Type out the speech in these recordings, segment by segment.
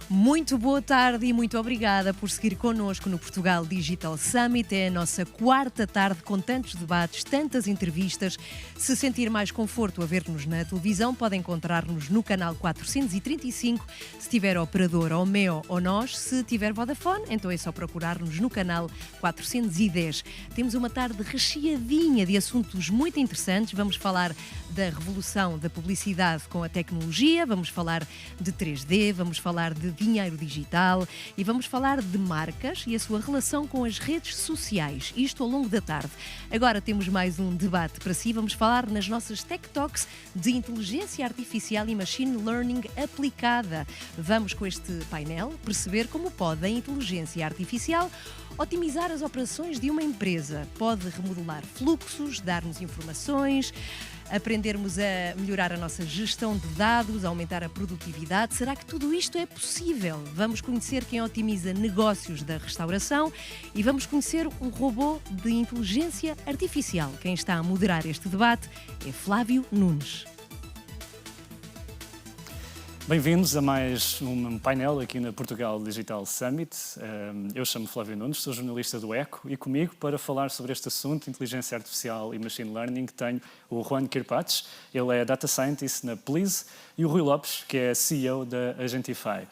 Muito boa tarde e muito obrigada por seguir connosco no Portugal Digital Summit. É a nossa quarta tarde com tantos debates, tantas entrevistas. Se sentir mais conforto a ver-nos na televisão, pode encontrar-nos no canal 435. Se tiver operador ou Meo ou nós, se tiver Vodafone, então é só procurar-nos no canal 410. Temos uma tarde recheadinha de assuntos muito interessantes. Vamos falar da revolução da publicidade com a tecnologia, vamos falar de 3D, vamos falar de dinheiro digital e vamos falar de marcas e a sua relação com as redes sociais. Isto ao longo da tarde. Agora temos mais um debate para si. Vamos falar nas nossas Tech Talks de inteligência artificial e machine learning aplicada. Vamos com este painel perceber como pode a inteligência artificial otimizar as operações de uma empresa. Pode remodelar fluxos, dar-nos informações, aprendermos a melhorar a nossa gestão de dados, a aumentar a produtividade. Será que tudo isto é possível? Vamos conhecer quem otimiza negócios da restauração e vamos conhecer um robô de inteligência artificial. Quem está a moderar este debate é Flávio Nunes. Bem-vindos a mais um painel aqui na Portugal Digital Summit. Eu chamo-me Flávio Nunes, sou jornalista do ECO e comigo para falar sobre este assunto, inteligência artificial e machine learning, tenho o Juan Kirpach, ele é Data Scientist na Please, e o Rui Lopes, que é CEO da Agentify.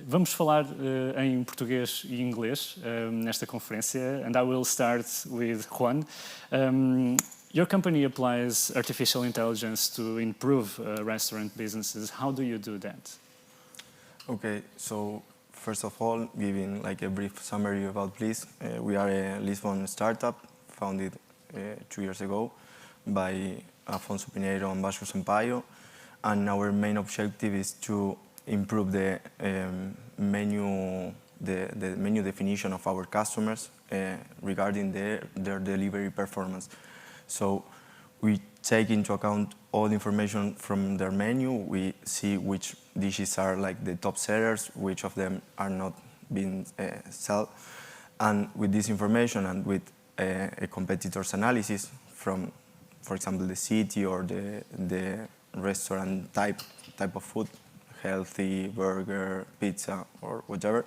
Vamos falar em português e inglês nesta conferência, and I will start with Juan. Your company applies artificial intelligence to improve restaurant businesses. How do you do that? Okay, so first of all, giving like a brief summary about Please. We are a Lisbon startup founded 2 years ago by Afonso Pinheiro and Vasco Sampaio, and our main objective is to improve the menu definition of our customers regarding their delivery performance. So we take into account all the information from their menu. We see which dishes are like the top sellers, which of them are not being sold. And with this information and with a competitor's analysis from, for example, the city or the restaurant type of food, healthy, burger, pizza, or whatever,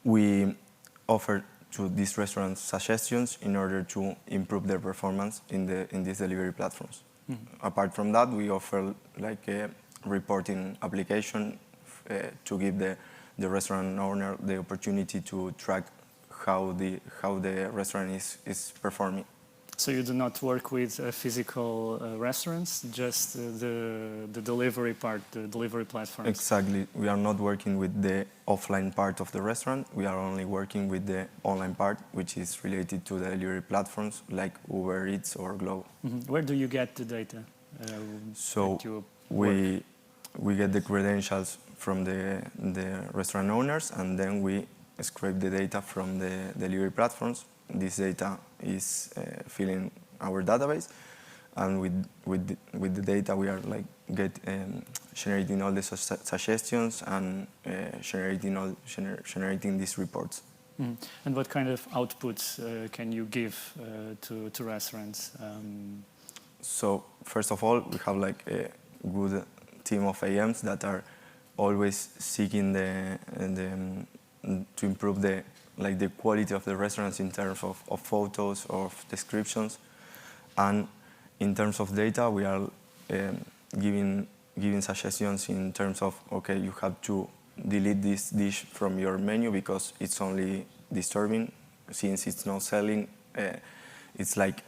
we offer to these restaurants suggestions in order to improve their performance in these delivery platforms. Mm-hmm. Apart from that, we offer like a reporting application to give the restaurant owner the opportunity to track how the restaurant is performing. So you do not work with physical restaurants, just the delivery part, the delivery platforms? Exactly. We are not working with the offline part of the restaurant. We are only working with the online part, which is related to the delivery platforms like Uber Eats or Glovo. Mm-hmm. Where do you get the data? So we get the credentials from the restaurant owners, and then we scrape the data from the delivery platforms. This data is filling our database, and with the data we are like generating all the suggestions and generating these reports. Mm. And what kind of outputs can you give to restaurants? So first of all, we have like a good team of AMs that are always seeking to improve the quality of the restaurants in terms of photos, of descriptions. And in terms of data, we are giving suggestions in terms of, okay, you have to delete this dish from your menu because it's only disturbing. Since it's not selling, it's like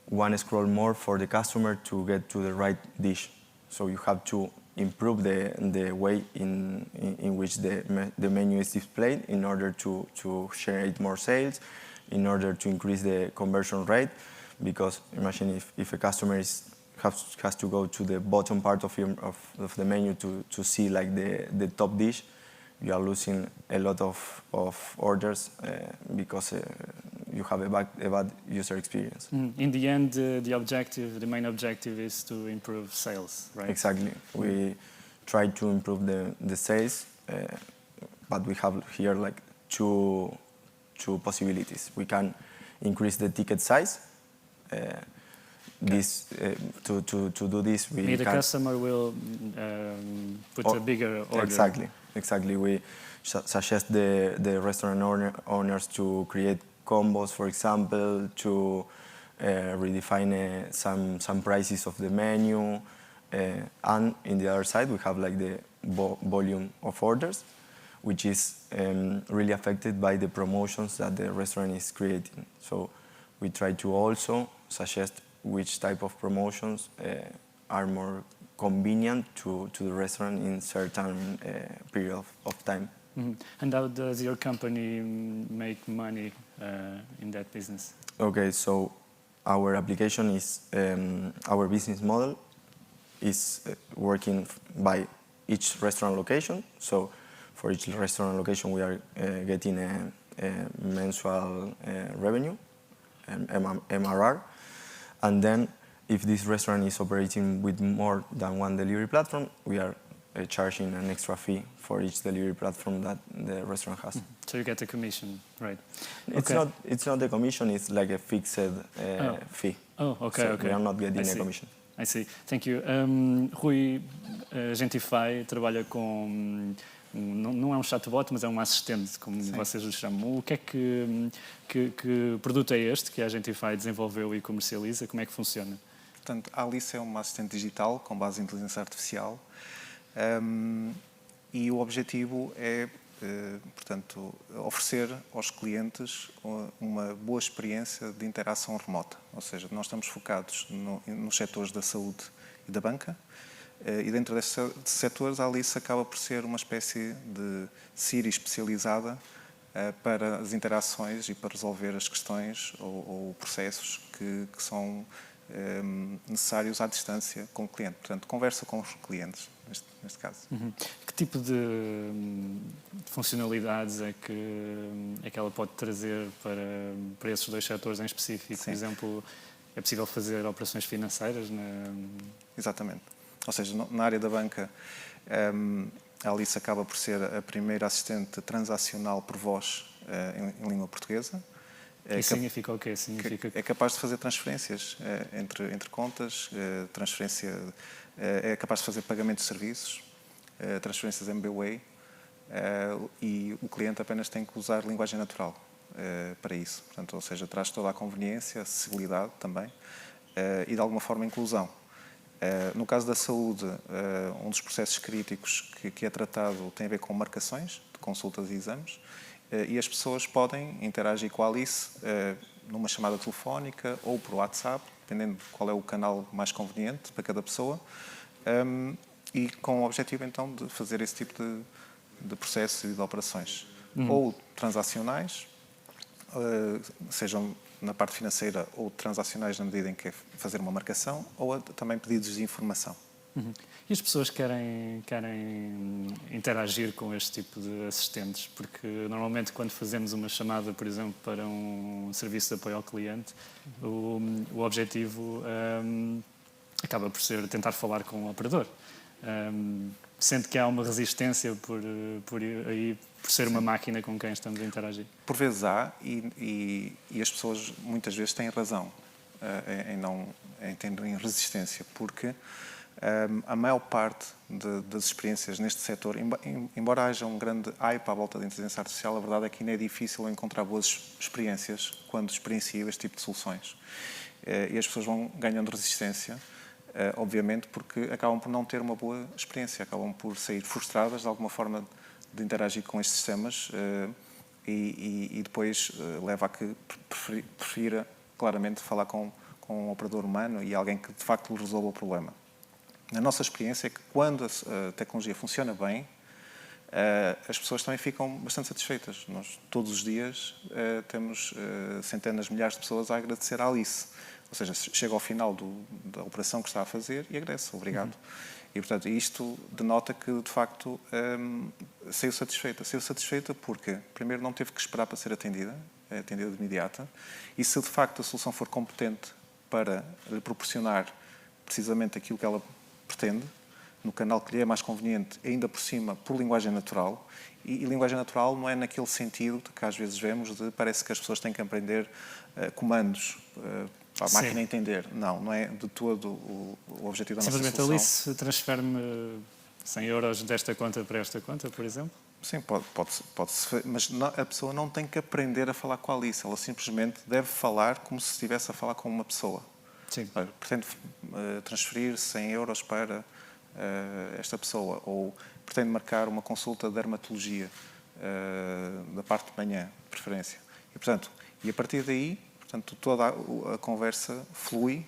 one scroll more for the customer to get to the right dish. So you have to improve the way in which the menu is displayed in order to generate more sales, in order to increase the conversion rate. Because imagine if a customer has to go to the bottom part of the menu to see like the top dish, you are losing a lot of orders because you have a bad user experience. In the end, the main objective is to improve sales, right? Exactly. We try to improve the sales, but we have here like two possibilities. We can increase the ticket size. this to do this, we The customer will put a bigger order. Exactly. We suggest the restaurant owners to create combos, for example, to redefine some prices of the menu, and in the other side we have like the volume of orders, which is really affected by the promotions that the restaurant is creating. So we try to also suggest which type of promotions are more convenient to the restaurant in certain period of time. Mm-hmm. And how does your company make money in that business? Okay, so our application is, our business model is working by each restaurant location. So for each restaurant location we are getting a mensual revenue, MRR. And then if this restaurant is operating with more than one delivery platform, we are charging an extra fee for each delivery platform that the restaurant has. So you get a commission, right? It's not the commission, it's like a fixed fee. Oh, okay, so okay. we are not getting a commission. I see. Thank you. Rui, a Gentify trabalha com... Não é um chatbot, mas é um assistente, como vocês o chamam. O que é que produto é este que a Gentify desenvolveu e comercializa? Como é que funciona? Portanto, a Alice é uma assistente digital com base em inteligência artificial e o objetivo é, portanto, oferecer aos clientes uma boa experiência de interação remota. Ou seja, nós estamos focados nos setores da saúde e da banca, e dentro desses setores a Alice acaba por ser uma espécie de Siri especializada para as interações e para resolver as questões ou processos que são necessários à distância com o cliente. Portanto, conversa com os clientes, neste caso. Uhum. Que tipo de funcionalidades é que ela pode trazer para esses dois setores em específico? Sim. Por exemplo, é possível fazer operações financeiras? Exatamente. Ou seja, na área da banca, a Alice acaba por ser a primeira assistente transacional por voz em língua portuguesa. Isso significa o quê? Significa é capaz de fazer transferências entre contas, é capaz de fazer pagamento de serviços, transferências MBWay, e o cliente apenas tem que usar linguagem natural para isso. Portanto, ou seja, traz toda a conveniência, acessibilidade também e, de alguma forma, inclusão. No caso da saúde, um dos processos críticos que é tratado tem a ver com marcações de consultas e exames, e as pessoas podem interagir com a Alice numa chamada telefónica ou por WhatsApp, dependendo de qual é o canal mais conveniente para cada pessoa, e com o objetivo então de fazer esse tipo de processos e de operações, ou transacionais, sejam na parte financeira ou transacionais na medida em que é fazer uma marcação, ou também pedidos de informação. Uhum. E as pessoas querem interagir com este tipo de assistentes? Porque normalmente quando fazemos uma chamada, por exemplo, para um serviço de apoio ao cliente, o objetivo acaba por ser tentar falar com o operador. Sendo que há uma resistência por ser uma máquina com quem estamos a interagir. Por vezes há, e as pessoas muitas vezes têm razão em terem resistência, porque a maior parte das experiências neste setor, embora haja um grande hype à volta da inteligência artificial, a verdade é que ainda é difícil encontrar boas experiências quando experienciam este tipo de soluções. E as pessoas vão ganhando resistência, obviamente, porque acabam por não ter uma boa experiência, acabam por sair frustradas de alguma forma de interagir com estes sistemas e depois leva a que prefira claramente falar com um operador humano e alguém que de facto lhe resolva o problema. A nossa experiência é que quando a tecnologia funciona bem, as pessoas também ficam bastante satisfeitas. Nós todos os dias temos centenas de milhares de pessoas a agradecer à Alice. Ou seja, chega ao final da operação que está a fazer e agradece, obrigado. E, portanto, isto denota que, de facto, saiu satisfeita porque, primeiro, não teve que esperar para ser atendida de imediata, e se, de facto, a solução for competente para lhe proporcionar precisamente aquilo que ela pretende, no canal que lhe é mais conveniente, ainda por cima, por linguagem natural, e linguagem natural não é naquele sentido que às vezes vemos de parece que as pessoas têm que aprender comandos para a máquina entender. Não é de todo o objetivo da nossa Simplesmente solução. ali se transfere-me 100 euros desta conta para esta conta, por exemplo? Sim, pode-se, mas a pessoa não tem que aprender a falar com a Alice, ela simplesmente deve falar como se estivesse a falar com uma pessoa. Sim. Pretende transferir 100 euros para esta pessoa, ou pretende marcar uma consulta de dermatologia da parte de manhã, de preferência. E, portanto, a partir daí, portanto, toda a conversa flui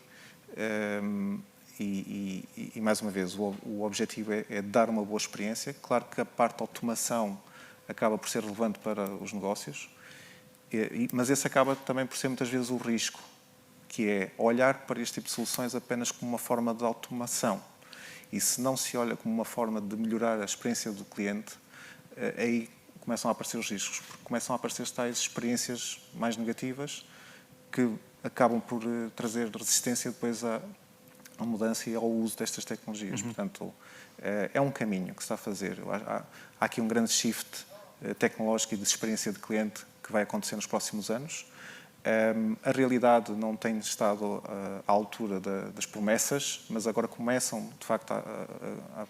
e mais uma vez, o objetivo é dar uma boa experiência. Claro que a parte de automação acaba por ser relevante para os negócios, mas esse acaba também por ser muitas vezes o risco, que é olhar para este tipo de soluções apenas como uma forma de automação. E se não se olha como uma forma de melhorar a experiência do cliente, aí começam a aparecer os riscos, porque começam a aparecer tais experiências mais negativas que acabam por trazer resistência depois à mudança e ao uso destas tecnologias. Portanto, é um caminho que se está a fazer. Há aqui um grande shift tecnológico e de experiência de cliente que vai acontecer nos próximos anos. A realidade não tem estado à altura das promessas, mas agora começam, de facto, a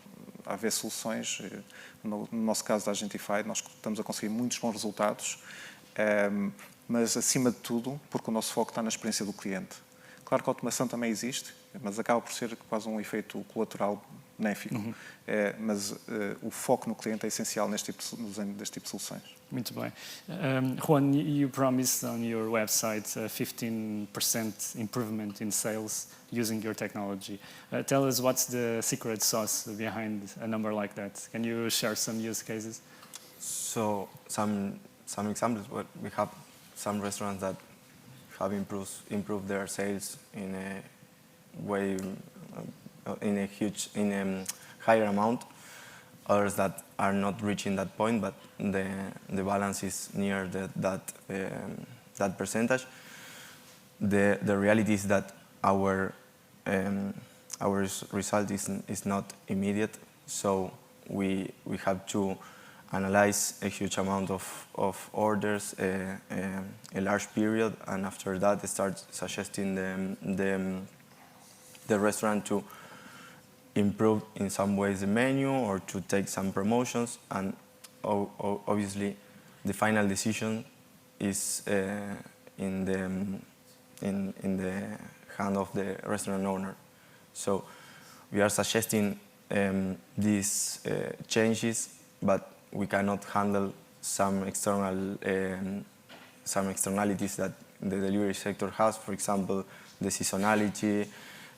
haver soluções. No nosso caso da Agentify, nós estamos a conseguir muitos bons resultados, mas, acima de tudo, porque o nosso foco está na experiência do cliente. Claro que a automação também existe, mas acaba por ser quase um efeito colateral benéfico. Mas o foco no cliente é essencial deste tipo de soluções. Muito bem. Juan, you promised on your website a 15% improvement in sales using your technology. Tell us what's the secret sauce behind a number like that. Can you share some use cases? So some examples. Well, we have some restaurants that have improved their sales in a way, in a higher amount. Others that are not reaching that point, but the balance is near that percentage. The reality is that our result is not immediate, so we have to analyze a huge amount of orders, a large period, and after that start suggesting the restaurant to improve in some ways the menu or to take some promotions, and obviously the final decision is in the hand of the restaurant owner. So we are suggesting these changes, but we cannot handle some externalities that the delivery sector has. For example, the seasonality.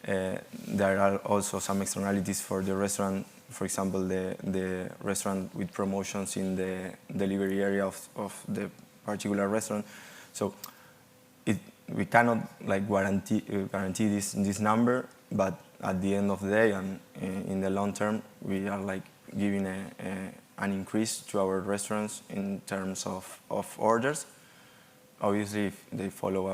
There are also some externalities for the restaurant. For example, the restaurant with promotions in the delivery area of the particular restaurant. So we cannot guarantee this number, but at the end of the day and in the long term, we are giving an increase to our restaurants in terms of orders. Obviously, if they follow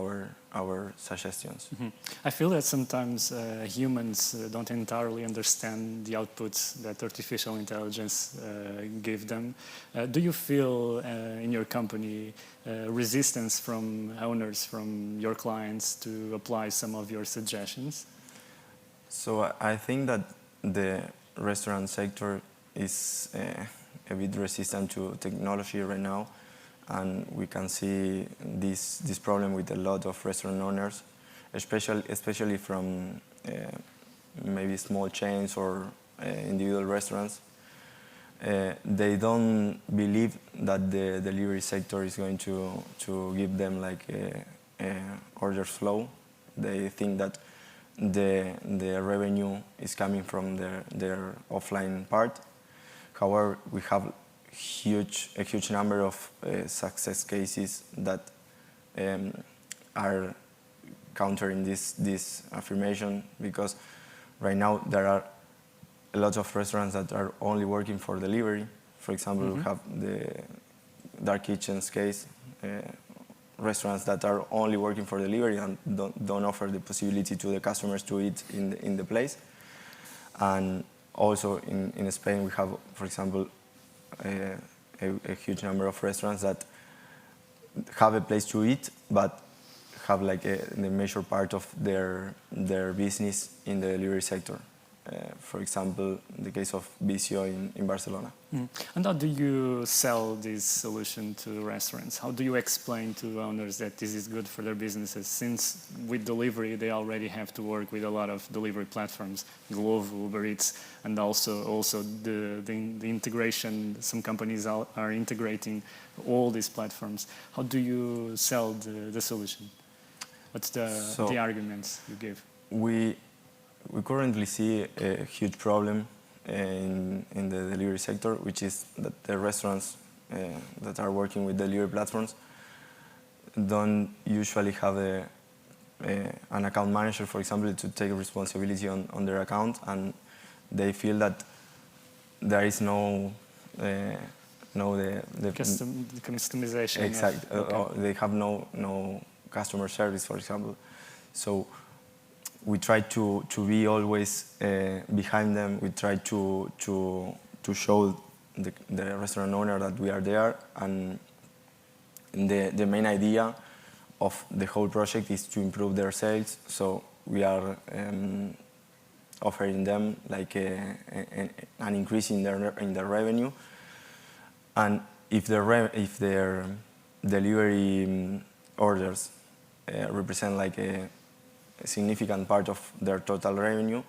our suggestions. Mm-hmm. I feel that sometimes humans don't entirely understand the outputs that artificial intelligence give them. Do you feel in your company resistance from owners, from your clients, to apply some of your suggestions? So I think that the restaurant sector is a bit resistant to technology right now. And we can see this problem with a lot of restaurant owners, especially from maybe small chains or individual restaurants. They don't believe that the delivery sector is going to give them a order flow. They think that the revenue is coming from their offline part. However, we have a huge number of success cases that are countering this affirmation, because right now there are a lot of restaurants that are only working for delivery. For example, we have the dark kitchens case, restaurants that are only working for delivery and don't offer the possibility to the customers to eat in the place. And also in Spain we have, for example, a huge number of restaurants that have a place to eat, but have like the major part of their business in the delivery sector. For example, in the case of Visio in Barcelona. And how do you sell this solution to restaurants? How do you explain to owners that this is good for their businesses? Since with delivery, they already have to work with a lot of delivery platforms, Glovo, Uber Eats, and also the integration. Some companies are integrating all these platforms. How do you sell the solution? What's the arguments you give? We currently see a huge problem in the delivery sector, which is that the restaurants that are working with delivery platforms don't usually have an account manager, for example, to take responsibility on their account, and they feel that there is no customization. Exactly. Okay. They have no customer service, for example. So we try to be always behind them. We try to show the restaurant owner that we are there, and the main idea of the whole project is to improve their sales. So we are offering them like an increase in their revenue, and if their delivery orders represent like a significant part of their total revenue,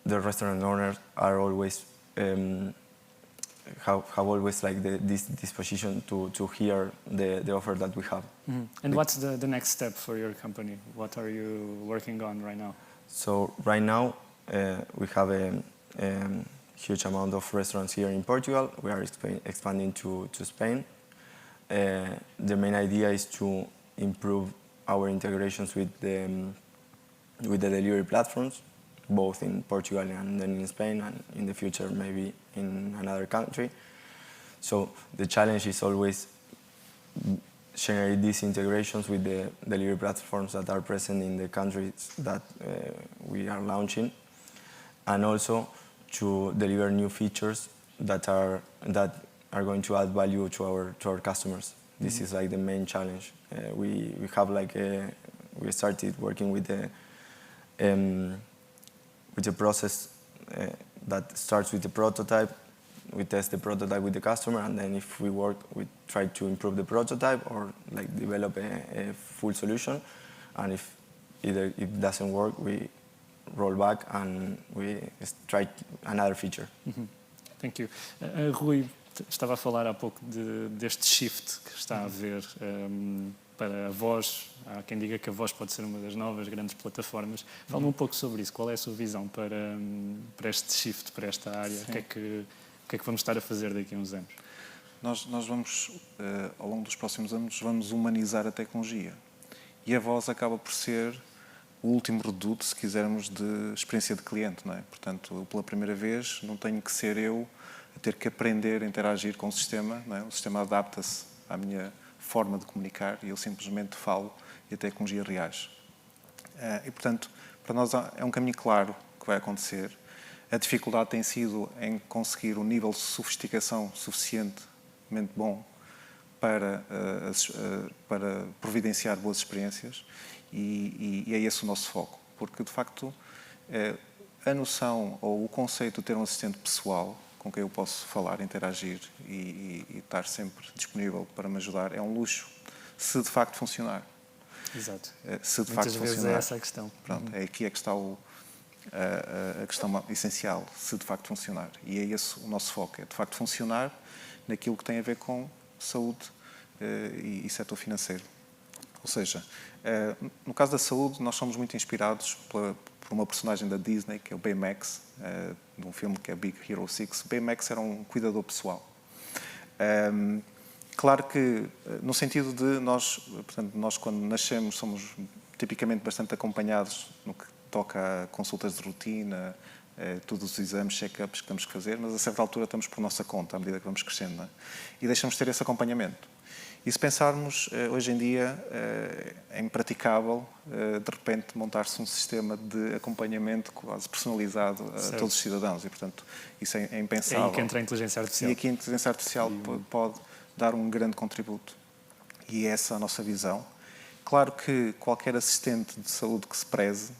the restaurant owners are always have always like this disposition to hear the offer that we have. And what's the next step for your company? What are you working on right now? So right now we have a huge amount of restaurants here in Portugal. We are expanding to Spain. The main idea is to improve our integrations with the delivery platforms, both in Portugal and then in Spain, and in the future maybe in another country. So the challenge is always generate these integrations with the delivery platforms that are present in the countries that we are launching, and also to deliver new features that are going to add value to our customers. This is like the main challenge. We have like we started working with the process that starts with the prototype. We test the prototype with the customer, and then if we work, we try to improve the prototype or like develop a full solution. And if it doesn't work, we roll back and we try another feature. Thank you. Rui, estava a falar há pouco deste shift que está a haver para a Voz. Há quem diga que a Voz pode ser uma das novas grandes plataformas. Fala-me um pouco sobre isso. Qual é a sua visão para este shift, para esta área? O que é que vamos estar a fazer daqui a uns anos? Nós vamos, ao longo dos próximos anos, vamos humanizar a tecnologia. E a Voz acaba por ser o último reduto, se quisermos, de experiência de cliente, não é? Portanto, pela primeira vez, não tenho que ser eu a ter que aprender a interagir com o sistema, não é? O sistema adapta-se à minha forma de comunicar e eu simplesmente falo e a tecnologia reage. E, portanto, para nós é um caminho claro que vai acontecer. A dificuldade tem sido em conseguir um nível de sofisticação suficientemente bom para providenciar boas experiências e é esse o nosso foco. Porque, de facto, a noção ou o conceito de ter um assistente pessoal com quem eu posso falar, interagir e estar sempre disponível para me ajudar é um luxo, se de facto funcionar. Exato. Se de Muitas facto vezes funcionar. é essa a questão. Pronto, é aqui é que está a questão essencial, se de facto funcionar. E é esse o nosso foco, é de facto funcionar naquilo que tem a ver com saúde e setor financeiro. Ou seja, no caso da saúde, nós somos muito inspirados por uma personagem da Disney, que é o Baymax, de um filme que é Big Hero 6. O Baymax era um cuidador pessoal. Claro que, no sentido de nós quando nascemos, somos tipicamente bastante acompanhados no que toca a consultas de rotina, todos os exames, check-ups que temos que fazer, mas a certa altura estamos por nossa conta, à medida que vamos crescendo, não é? E deixamos de ter esse acompanhamento. E se pensarmos, hoje em dia, é impraticável, de repente, montar-se um sistema de acompanhamento quase personalizado a todos os cidadãos. E, portanto, isso é impensável. É aí que entra a inteligência artificial. E aqui a inteligência artificial pode dar um grande contributo. E essa é a nossa visão. Claro que qualquer assistente de saúde que se preze,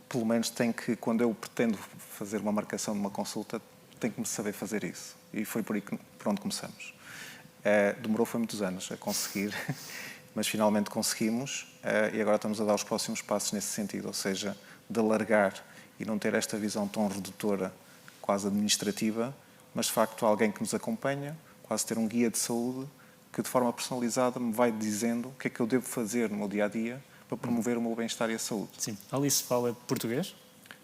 pelo menos tem que, quando eu pretendo fazer uma marcação de uma consulta, tem que me saber fazer isso. E foi por onde começamos. Demorou foi muitos anos a conseguir, mas finalmente conseguimos e agora estamos a dar os próximos passos nesse sentido, ou seja, de alargar e não ter esta visão tão redutora, quase administrativa, mas de facto alguém que nos acompanha, quase ter um guia de saúde que de forma personalizada me vai dizendo o que é que eu devo fazer no meu dia-a-dia para promover o meu bem-estar e a saúde. Sim. A Alice fala português?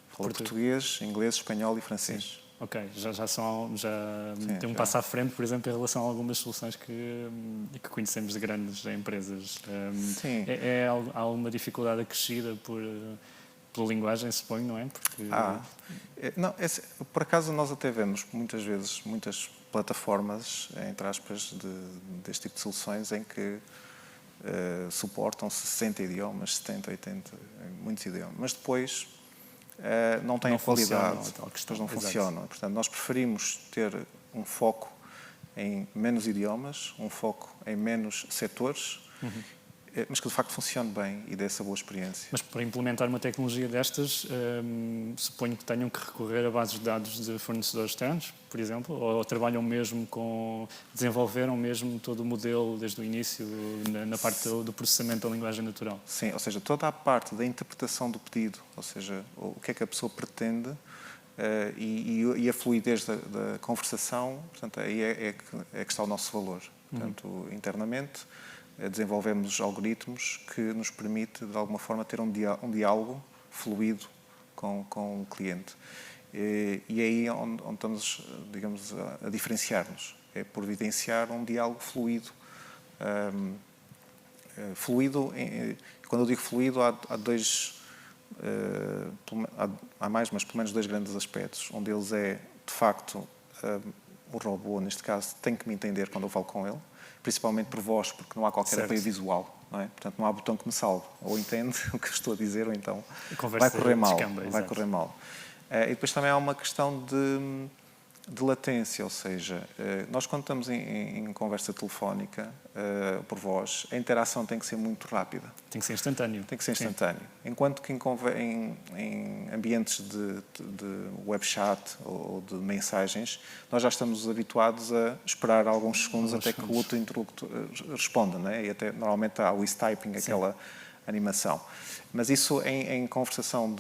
Fala português, inglês, espanhol e francês. Sim. Ok, já tem um já. passo à frente, por exemplo, em relação a algumas soluções que conhecemos de grandes empresas. Sim. Há alguma dificuldade acrescida pela linguagem, suponho, não é? Porque... Não, por acaso nós até vemos muitas vezes muitas plataformas, entre aspas, deste tipo de soluções em que suportam 60 idiomas, 70, 80, muitos idiomas, mas depois não têm qualidade, depois não funcionam. Portanto, nós preferimos ter um foco em menos idiomas, um foco em menos setores, mas que de facto funcione bem e dê essa boa experiência. Mas para implementar uma tecnologia destas, suponho que tenham que recorrer a bases de dados de fornecedores externos, por exemplo, ou trabalham mesmo desenvolveram mesmo todo o modelo desde o início na parte do processamento da linguagem natural? Sim, ou seja, toda a parte da interpretação do pedido, ou seja, o que é que a pessoa pretende e a fluidez da conversação, portanto, aí é que está o nosso valor. Portanto, internamente, desenvolvemos algoritmos que nos permite, de alguma forma, ter um diálogo fluido com o cliente. E aí onde estamos, digamos, a diferenciar-nos. É por evidenciar um diálogo fluido. Quando eu digo fluido, há mais, mas pelo menos dois grandes aspectos. Um deles é, de facto, o robô, neste caso, tem que me entender quando eu falo com ele, principalmente por voz, porque não há qualquer apoio visual, não é? Portanto, não há botão que me salve. Ou entende o que eu estou a dizer, ou então vai correr mal. Vai correr mal. E depois também há uma questão de latência, ou seja, nós quando estamos em conversa telefónica, por voz, a interação tem que ser muito rápida. Tem que ser instantâneo. Tem que ser instantâneo. Enquanto que em ambientes de web chat ou de mensagens, nós já estamos habituados a esperar alguns segundos até que o outro interlocutor responda, não é? E até normalmente há o typing, aquela animação. Mas isso em conversação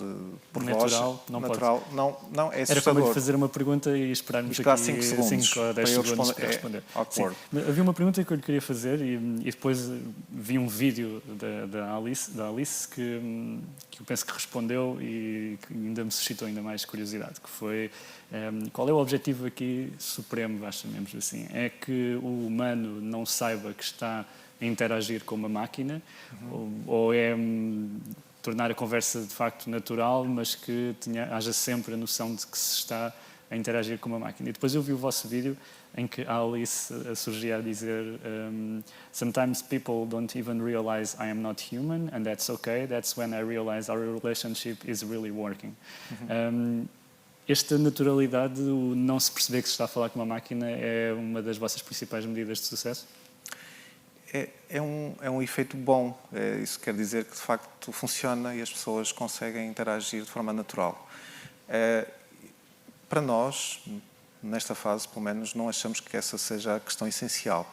por natural, voz, não natural, pode. não é assustador. Era como fazer uma pergunta e esperarmos aqui 5 segundos 5 ou 10 segundos para responder. Awkward. Havia uma pergunta que eu lhe queria fazer e depois vi um vídeo da Alice que eu penso que respondeu e que ainda me suscitou ainda mais curiosidade, que foi qual é o objetivo aqui supremo, chamemos assim? É que o humano não saiba que está a interagir com uma máquina, ou é tornar a conversa de facto natural, mas que haja sempre a noção de que se está a interagir com uma máquina. E depois eu vi o vosso vídeo em que a Alice surgia a dizer Sometimes people don't even realize I am not human and that's okay, that's when I realize our relationship is really working. Esta naturalidade, o não se perceber que se está a falar com uma máquina, é uma das vossas principais medidas de sucesso? É um efeito bom. Isso quer dizer que, de facto, funciona e as pessoas conseguem interagir de forma natural. Para nós, nesta fase, pelo menos, não achamos que essa seja a questão essencial.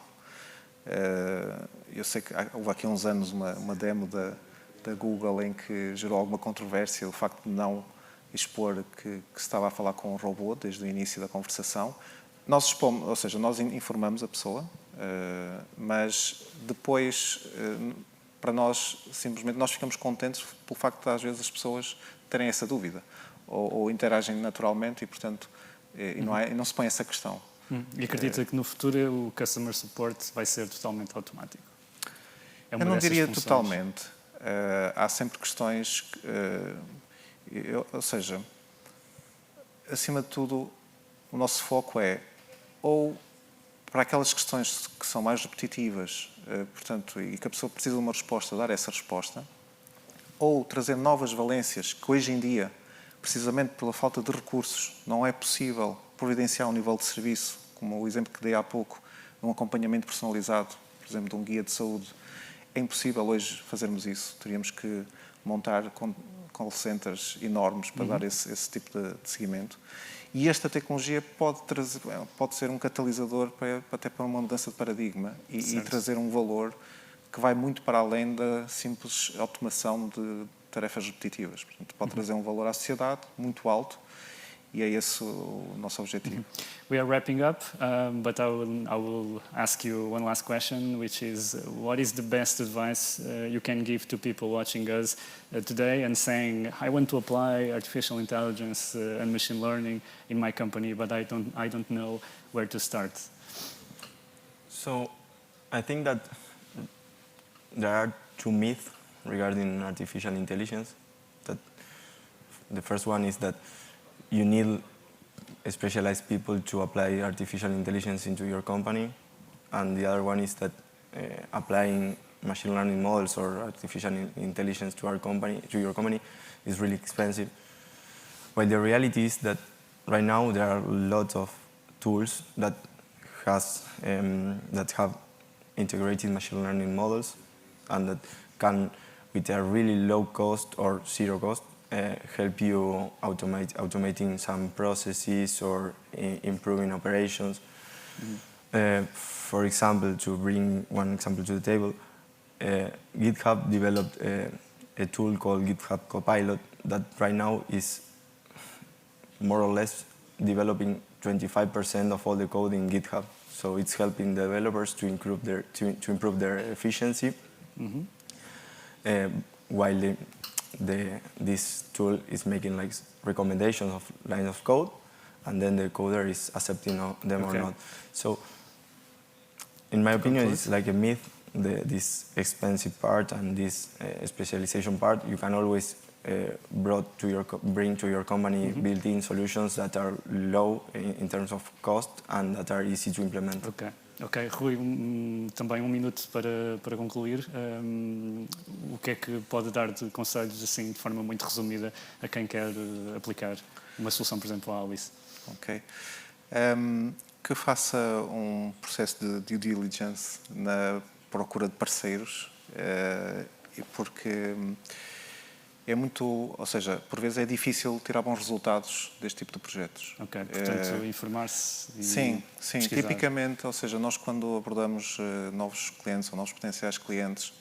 Eu sei que houve aqui há uns anos uma demo da Google em que gerou alguma controvérsia o facto de não expor que se estava a falar com um robô desde o início da conversação. Nós expomos, ou seja, nós informamos a pessoa, mas depois, para nós, simplesmente, nós ficamos contentes pelo facto de, às vezes, as pessoas terem essa dúvida ou interagem naturalmente e, portanto, não se põe essa questão. E acredita que no futuro o customer support vai ser totalmente automático? Eu não diria totalmente. Há sempre questões, ou seja, acima de tudo, o nosso foco é ou para aquelas questões que são mais repetitivas, portanto, e que a pessoa precisa de uma resposta, dar essa resposta, ou trazer novas valências que hoje em dia, precisamente pela falta de recursos, não é possível providenciar um nível de serviço, como o exemplo que dei há pouco, de um acompanhamento personalizado, por exemplo, de um guia de saúde, é impossível hoje fazermos isso. Teríamos que montar call centers enormes para dar esse tipo de seguimento. E esta tecnologia pode ser um catalisador até para uma mudança de paradigma e trazer um valor que vai muito para além da simples automação de tarefas repetitivas. Portanto, pode trazer um valor à sociedade muito alto e é esse o nosso objetivo. We are wrapping up, but I will ask you one last question, which is, what is the best advice you can give to people watching us today and saying, I want to apply artificial intelligence and machine learning in my company, but I don't know where to start? So I think that there are two myths regarding artificial intelligence. That the first one is that you need specialized people to apply artificial intelligence into your company, and the other one is that applying machine learning models or artificial intelligence to your company is really expensive. But the reality is that right now there are lots of tools that have integrated machine learning models and that can, with a really low cost or zero cost, help you automating some processes or improving operations. For example, to bring one example to the table, GitHub developed a tool called GitHub Copilot that right now is more or less developing 25% of all the code in GitHub. So it's helping developers to improve their efficiency, while this tool is making like recommendations of lines of code, and then the coder is accepting them or not. So, in my opinion, it's like a myth. This expensive part and this specialization part, you can always bring to your company built-in solutions that are low in terms of cost and that are easy to implement. Ok, Rui, também um minuto para concluir. O que é que pode dar de conselhos, assim, de forma muito resumida, a quem quer aplicar uma solução, por exemplo, à Alice? Ok. Que faça um processo de due diligence na procura de parceiros, porque é muito, ou seja, por vezes é difícil tirar bons resultados deste tipo de projetos. Ok, portanto, informar-se e Sim, pesquisar. tipicamente, ou seja, nós quando abordamos novos clientes ou novos potenciais clientes,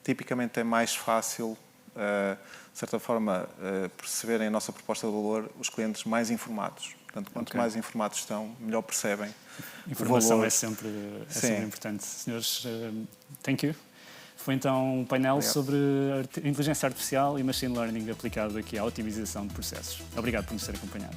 tipicamente é mais fácil, de certa forma, perceberem a nossa proposta de valor os clientes mais informados. Portanto, quanto mais informados estão, melhor percebem. Informação o valor. é sempre importante. Senhores, thank you. Foi então um painel sobre inteligência artificial e machine learning aplicado aqui à otimização de processos. Obrigado por nos ter acompanhado.